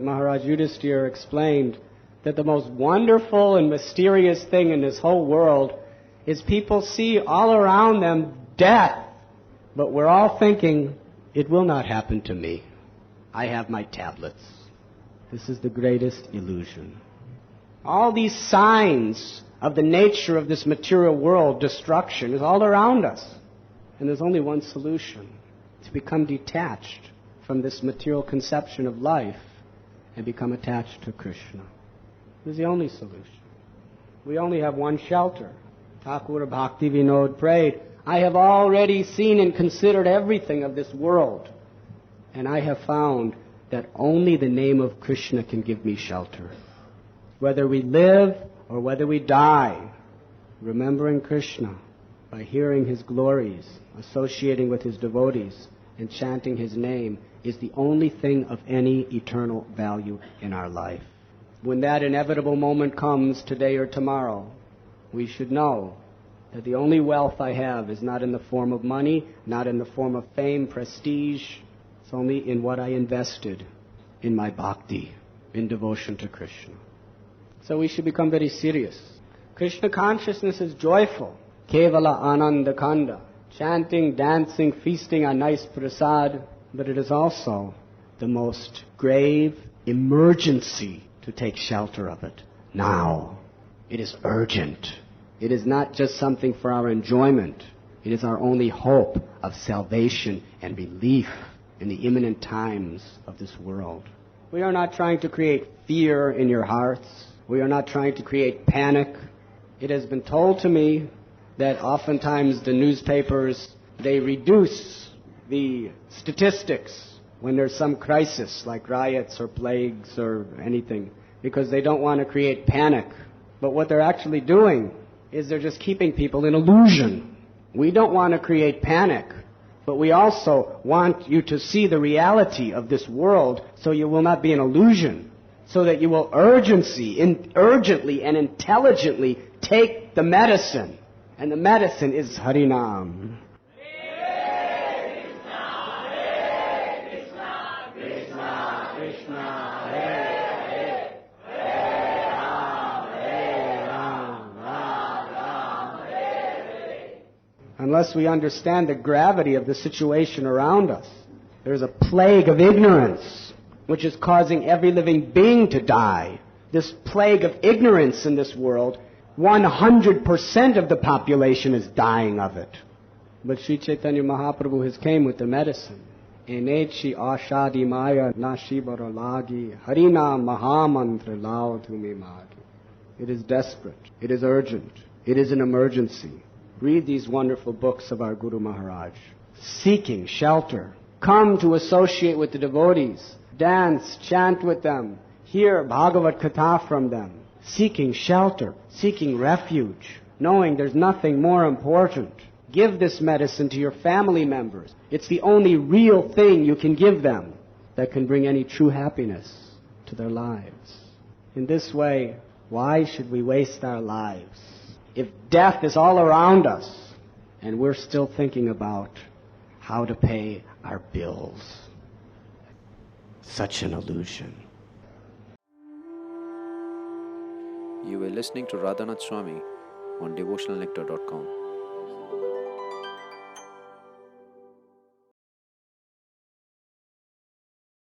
Maharaj Yudhisthira explained that the most wonderful and mysterious thing in this whole world is people see all around them death, but we're all thinking, it will not happen to me. I have my tablets. This is the greatest illusion. All these signs of the nature of this material world, destruction, is all around us. And there's only one solution: to become detached from this material conception of life and become attached to Krishna. This is the only solution. We only have one shelter. Thakur Bhakti Vinod prayed, I have already seen and considered everything of this world, and I have found that only the name of Krishna can give me shelter. Whether we live or whether we die, remembering Krishna by hearing His glories, associating with His devotees, and chanting His name is the only thing of any eternal value in our life. When that inevitable moment comes, today or tomorrow, we should know that the only wealth I have is not in the form of money, not in the form of fame, prestige. It's only in what I invested in my bhakti, in devotion to Krishna. So we should become very serious. Krishna consciousness is joyful. Kevala Ananda Kanda. Chanting, dancing, feasting on nice prasad. But it is also the most grave emergency to take shelter of it now. It is urgent. It is not just something for our enjoyment. It is our only hope of salvation and relief in the imminent times of this world. We are not trying to create fear in your hearts. We are not trying to create panic. It has been told to me that oftentimes the newspapers, they reduce the statistics when there's some crisis like riots or plagues or anything, because they don't want to create panic. But what they're actually doing is they're just keeping people in illusion. We don't want to create panic, but we also want you to see the reality of this world so you will not be in illusion, so that you will urgently and intelligently take the medicine. And the medicine is Harinaam. Unless we understand the gravity of the situation around us, there's a plague of ignorance which is causing every living being to die. This plague of ignorance in this world, 100% of the population is dying of it. But Sri Chaitanya Mahaprabhu has came with the medicine. Enechi, aushadhi, nasibaro, Harinaam, maha-mantra, tumi, magi. It is desperate. It is urgent. It is an emergency. Read these wonderful books of our Guru Maharaj. Seeking shelter. Come to associate with the devotees. Dance, chant with them. Hear Bhagavat katha from them. Seeking shelter. Seeking refuge. Knowing there's nothing more important. Give this medicine to your family members. It's the only real thing you can give them that can bring any true happiness to their lives. In this way, why should we waste our lives? If death is all around us, and we're still thinking about how to pay our bills. Such an illusion. You were listening to Radhanath Swami on devotionalnectar.com.